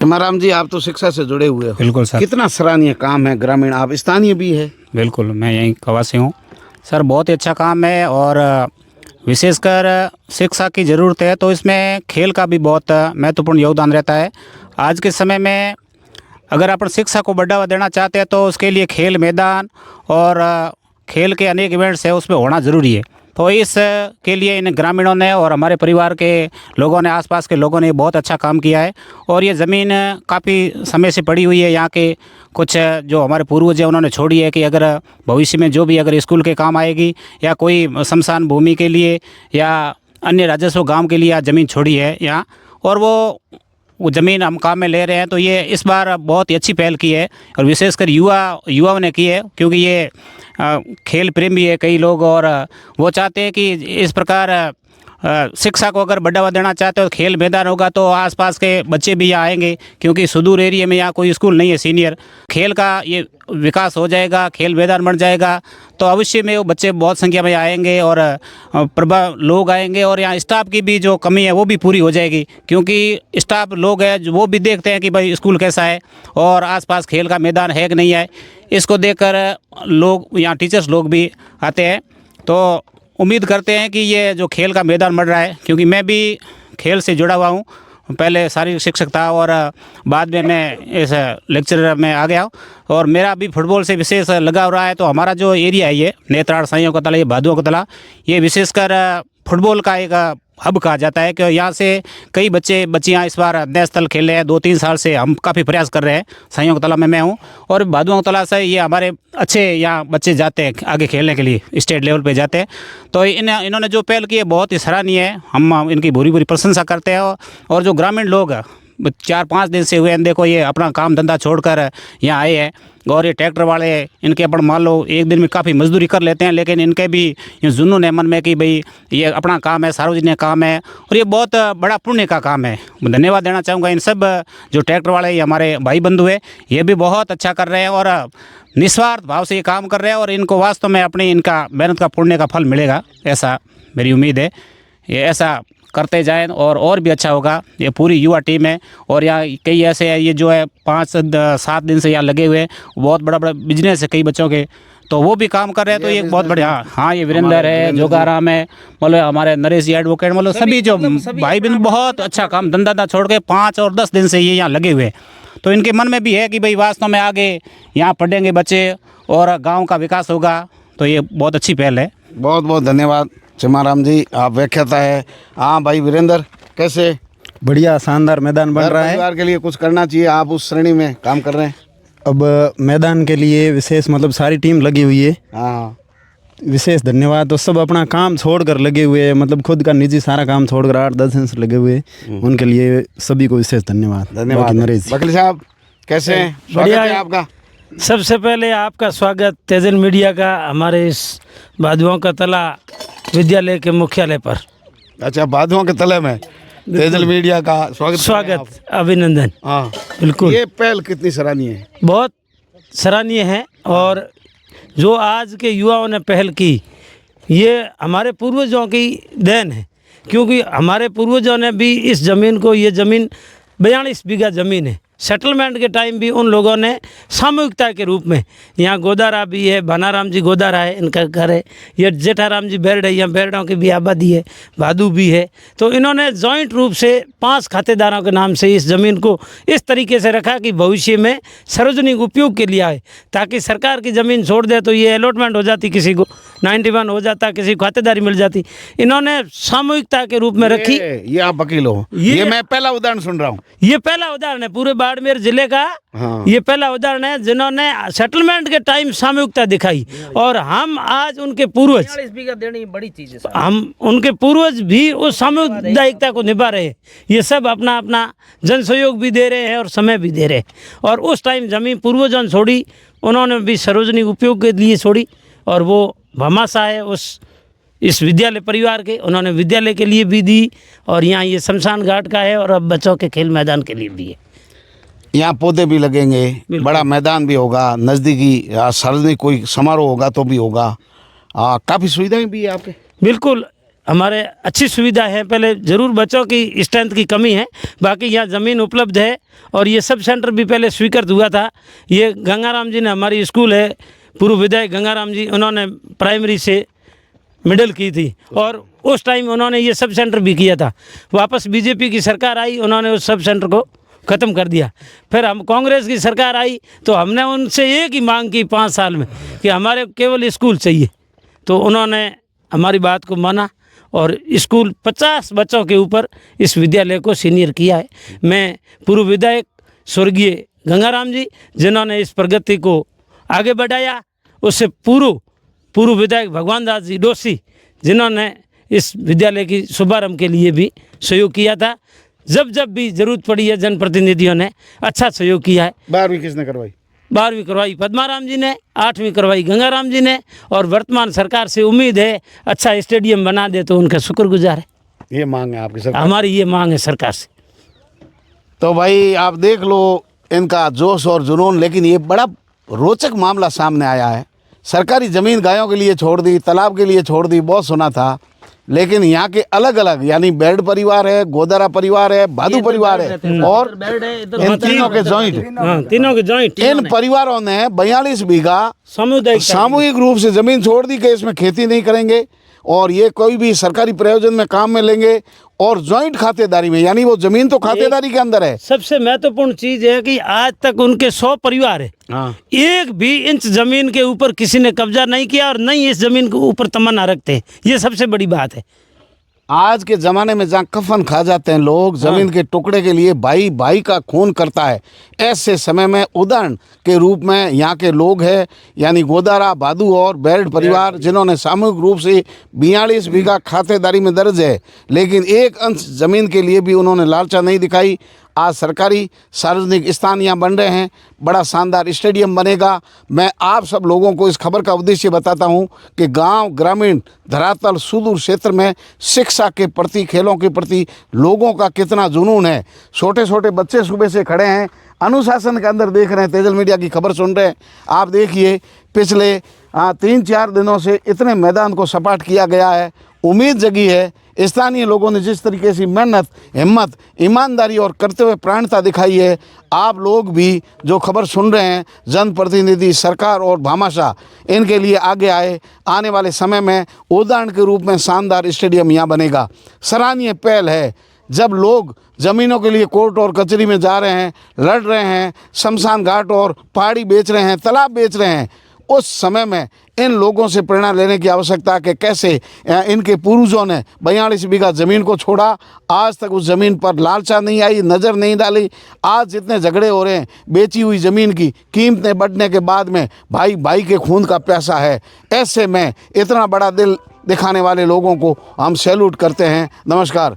चमाराम जी, आप तो शिक्षा से जुड़े हुए हो। बिल्कुल सर। कितना सराहनीय काम है। ग्रामीण, आप स्थानीय भी है। बिल्कुल, मैं यहीं कवा से हूँ सर। बहुत ही अच्छा काम है और विशेषकर शिक्षा की ज़रूरत है, तो इसमें खेल का भी बहुत महत्वपूर्ण योगदान रहता है। आज के समय में अगर अपन शिक्षा को बढ़ावा देना चाहते हैं तो उसके लिए खेल मैदान और खेल के अनेक इवेंट्स है, उसमें होना ज़रूरी है। तो इस के लिए इन ग्रामीणों ने और हमारे परिवार के लोगों ने, आसपास के लोगों ने बहुत अच्छा काम किया है। और ये ज़मीन काफ़ी समय से पड़ी हुई है। यहाँ के कुछ जो हमारे पूर्वज हैं उन्होंने छोड़ी है कि अगर भविष्य में जो भी अगर स्कूल के काम आएगी या कोई शमशान भूमि के लिए या अन्य राजस्व गांव के लिए ज़मीन छोड़ी है यहाँ, और वो ज़मीन हम काम में ले रहे हैं। तो ये इस बार बहुत ही अच्छी पहल की है और विशेषकर युवाओं ने की है, क्योंकि ये खेल प्रेमी है कई लोग और वो चाहते हैं कि इस प्रकार शिक्षा को अगर बढ़ावा देना चाहते हो तो खेल मैदान होगा तो आसपास के बच्चे भी यहाँ आएंगे, क्योंकि सुदूर एरिया में यहाँ कोई स्कूल नहीं है सीनियर। खेल का ये विकास हो जाएगा, खेल मैदान बन जाएगा तो अवश्य में वो बच्चे बहुत संख्या में आएंगे और प्रभाव लोग आएंगे और यहाँ स्टाफ की भी जो कमी है वो भी पूरी हो जाएगी, क्योंकि स्टाफ लोग हैं जो वो भी देखते हैं कि भाई स्कूल कैसा है और आसपास खेल का मैदान है कि नहीं है। इसको देखकर लोग, यहाँ टीचर्स लोग भी आते हैं। तो उम्मीद करते हैं कि ये जो खेल का मैदान बढ़ रहा है, क्योंकि मैं भी खेल से जुड़ा हुआ हूँ। पहले शारीरिक शिक्षक था और बाद में मैं इस लेक्चरर में आ गया और मेरा भी फुटबॉल से विशेष लगाव रहा है। तो हमारा जो एरिया है ये नेत्राड़, साइयों का तला, ये भादुओं का तला, ये विशेषकर फुटबॉल का एक हब कहा जाता है कि यहाँ से कई बच्चियाँ इस बार नेशनल खेले हैं। 2-3 साल से हम काफ़ी प्रयास कर रहे हैं। साइयों का तला में मैं हूँ और भादुओं का तला से ये हमारे अच्छे यहाँ बच्चे जाते हैं आगे खेलने के लिए, स्टेट लेवल पे जाते हैं। तो इन्होंने जो पहल की है बहुत ही सराहनीय है। हम इनकी भूरी भूरी प्रशंसा करते हैं। और जो ग्रामीण लोग 4-5 दिन से हुए हैं, देखो ये अपना काम धंधा छोड़कर यहाँ आए हैं। और ये ट्रैक्टर वाले इनके अपन मान लो एक दिन में काफ़ी मजदूरी कर लेते हैं, लेकिन इनके भी ये जुनून है मन में कि भाई ये अपना काम है, सार्वजनिक काम है और ये बहुत बड़ा पुण्य का काम है। धन्यवाद देना चाहूँगा इन सब जो ट्रैक्टर वाले हमारे भाई बंधु है, ये भी बहुत अच्छा कर रहे हैं और निस्वार्थ भाव से ये काम कर रहे हैं और इनको वास्तव में अपनी इनका मेहनत का पुण्य का फल मिलेगा, ऐसा मेरी उम्मीद है। ये ऐसा करते जाएं और भी अच्छा होगा। ये पूरी युवा टीम है और यहाँ कई ऐसे है, ये जो है 5-7 दिन से यहाँ लगे हुए हैं। बहुत बड़ा बड़ा बिजनेस है कई बच्चों के, तो वो भी काम कर रहे हैं। तो ये बहुत बढ़िया। हाँ, ये वीरेंद्र है, जोगाराम है, मतलब हमारे नरेश जी एडवोकेट, मतलब सभी जो भाई बहन बहुत अच्छा काम धंधा छोड़ के 5 और 10 दिन से ये यहाँ लगे हुए हैं। तो इनके मन में भी है कि भाई वास्तव में आगे यहाँ पढ़ेंगे बच्चे और गाँव का विकास होगा। तो ये बहुत अच्छी पहल है। बहुत बहुत धन्यवाद चमाराम जी, आप व्याख्याता है। हाँ भाई वीरेंद्र, कैसे? बढ़िया, शानदार मैदान बन रहा है। परिवार के लिए कुछ करना चाहिए, आप उस श्रेणी में काम कर रहे हैं। अब मैदान के लिए विशेष मतलब सारी टीम लगी हुई है। हाँ, विशेष धन्यवाद। तो सब अपना काम छोड़कर लगे हुए हैं, मतलब खुद का निजी सारा काम छोड़कर 8-10 दिन से लगे हुए हैं। उनके लिए सभी को विशेष धन्यवाद। धन्यवाद। नरेश जी, वकील साहब कैसे हैं? स्वागत है आपका। सबसे पहले आपका स्वागत तेजल मीडिया का हमारे इस भादुओं का तला विद्यालय के मुख्यालय पर। अच्छा, भादुओं के तले में तेजल मीडिया का स्वागत, अभिनंदन। हाँ बिल्कुल, ये पहल कितनी सराहनीय है? बहुत सराहनीय है। और जो आज के युवाओं ने पहल की, ये हमारे पूर्वजों की देन है, क्योंकि हमारे पूर्वजों ने भी इस ज़मीन को, ये ज़मीन 42 बीघा ज़मीन है, सेटलमेंट के टाइम भी उन लोगों ने सामूहिकता के रूप में, यहाँ गोदारा भी है, भानाराम जी गोदारा है, इनका घर है, ये जेठाराम जी बेरड है, यहाँ बेरडों की भी आबादी है, भादू भी है। तो इन्होंने जॉइंट रूप से 5 खातेदारों के नाम से इस ज़मीन को इस तरीके से रखा कि भविष्य में सार्वजनिक उपयोग के लिए आए, ताकि सरकार की ज़मीन छोड़ दे तो ये अलॉटमेंट हो जाती, किसी को 91 हो जाता, किसी को खातेदारी मिल जाती। इन्होंने सामूहिकता के रूप में रखी। ये आप वकील हो, ये मैं पहला उदाहरण सुन रहा हूँ। ये पहला उदाहरण है पूरे बाड़मेर जिले का। हाँ। ये पहला उदाहरण है जिन्होंने सेटलमेंट के टाइम सामूहिकता दिखाई। और हम आज उनके पूर्वज, 40 बीघा देनी बड़ी चीज है। हम उनके पूर्वज भी उस सामुदायिकता को निभा रहे हैं। ये सब अपना अपना जन सहयोग भी दे रहे हैं और समय भी दे रहे हैं। और उस टाइम जमीन पूर्वजों ने छोड़ी, उन्होंने भी सार्वजनिक उपयोग के लिए छोड़ी। और वो भामाशाह है इस विद्यालय परिवार के, उन्होंने विद्यालय के लिए भी दी और यहाँ ये शमशान घाट का है और अब बच्चों के खेल मैदान के लिए भी है। यहाँ पौधे भी लगेंगे, बड़ा मैदान भी होगा, नज़दीकी सार्वजनिक कोई समारोह होगा तो भी होगा। काफ़ी सुविधाएं भी है आपके। बिल्कुल, हमारे अच्छी सुविधा है। पहले ज़रूर बच्चों की स्ट्रेंथ की कमी है, बाकी यहाँ ज़मीन उपलब्ध है और ये सब सेंटर भी पहले स्वीकृत हुआ था। ये गंगाराम जी ने, हमारी स्कूल है पूर्व विधायक गंगाराम जी, उन्होंने प्राइमरी से मिडिल की थी और उस टाइम उन्होंने ये सब सेंटर भी किया था। वापस बीजेपी की सरकार आई, उन्होंने उस सब सेंटर को ख़त्म कर दिया। फिर हम कांग्रेस की सरकार आई तो हमने उनसे एक ही मांग की 5 साल में कि हमारे केवल स्कूल चाहिए, तो उन्होंने हमारी बात को माना और स्कूल 50 बच्चों के ऊपर इस विद्यालय को सीनियर किया है। मैं पूर्व विधायक स्वर्गीय गंगाराम जी, जिन्होंने इस प्रगति को आगे बढ़ाया, उससे पूर्व विधायक भगवान दास जी डोसी, जिन्होंने इस विद्यालय की शुभारंभ के लिए भी सहयोग किया था। जब भी ज़रूरत पड़ी है जनप्रतिनिधियों ने अच्छा सहयोग किया है। 12वीं किसने करवाई? 12वीं करवाई पद्माराम जी ने, 8वीं करवाई गंगाराम जी ने, और वर्तमान सरकार से उम्मीद है अच्छा स्टेडियम बना दे तो उनका शुक्रगुजार है। ये मांग है आपकी सरकार? हमारी ये मांग है सरकार से। तो भाई आप देख लो इनका जोश और जुनून, लेकिन ये बड़ा रोचक मामला सामने आया है। सरकारी ज़मीन गायों के लिए छोड़ दी, तालाब के लिए छोड़ दी, बहुत सुना था, लेकिन यहाँ के अलग अलग यानी बेर्ड परिवार है, गोदारा परिवार है, भादू परिवार है और इन तीनों के जॉइंट, तीनों के जॉइंट, इन परिवारों ने 42 बीघा सामूहिक रूप से ज़मीन छोड़ दी कि इसमें खेती नहीं करेंगे और ये कोई भी सरकारी प्रयोजन में काम में लेंगे और जॉइंट खातेदारी में, यानी वो ज़मीन तो खातेदारी के अंदर है। सबसे महत्वपूर्ण चीज़ है कि आज तक उनके 100 परिवार है, हाँ। एक भी इंच ज़मीन के ऊपर किसी ने कब्जा नहीं किया और नहीं इस ज़मीन के ऊपर तमन्ना रखते। ये सबसे बड़ी बात है। आज के ज़माने में जहाँ कफन खा जाते हैं लोग ज़मीन के टुकड़े के लिए, भाई भाई का खून करता है, ऐसे समय में उदाहरण के रूप में यहाँ के लोग हैं, यानी गोदारा, भादू और बेर्ड परिवार, जिन्होंने सामूहिक रूप से 42 बीघा खातेदारी में दर्ज है, लेकिन एक अंश ज़मीन के लिए भी उन्होंने लालचा नहीं दिखाई। आज सरकारी सार्वजनिक स्थान यहाँ बन रहे हैं, बड़ा शानदार स्टेडियम बनेगा। मैं आप सब लोगों को इस खबर का उद्देश्य बताता हूँ कि गांव, ग्रामीण, धरातल, सुदूर क्षेत्र में शिक्षा के प्रति, खेलों के प्रति लोगों का कितना जुनून है। छोटे छोटे बच्चे सुबह से खड़े हैं, अनुशासन के अंदर देख रहे हैं, तेजल मीडिया की खबर सुन रहे हैं। आप देखिए पिछले 3-4 दिनों से इतने मैदान को सपाट किया गया है, उम्मीद जगी है। स्थानीय लोगों ने जिस तरीके से मेहनत, हिम्मत, ईमानदारी और करते हुए प्राणता दिखाई है, आप लोग भी जो खबर सुन रहे हैं, जनप्रतिनिधि, सरकार और भामाशाह इनके लिए आगे आए। आने वाले समय में उदाहरण के रूप में शानदार स्टेडियम यहाँ बनेगा। सराहनीय पहल है। जब लोग ज़मीनों के लिए कोर्ट और कचहरी में जा रहे हैं, लड़ रहे हैं, शमशान घाट और पहाड़ी बेच रहे हैं, तालाब बेच रहे हैं, उस समय में इन लोगों से प्रेरणा लेने की आवश्यकता है कि कैसे इनके पूर्वजों ने 42 बीघा ज़मीन को छोड़ा। आज तक उस ज़मीन पर लालचा नहीं आई, नज़र नहीं डाली। आज जितने झगड़े हो रहे हैं बेची हुई ज़मीन की कीमतें बढ़ने के बाद में, भाई भाई के खून का प्यासा है। ऐसे में इतना बड़ा दिल दिखाने वाले लोगों को हम सैल्यूट करते हैं। नमस्कार।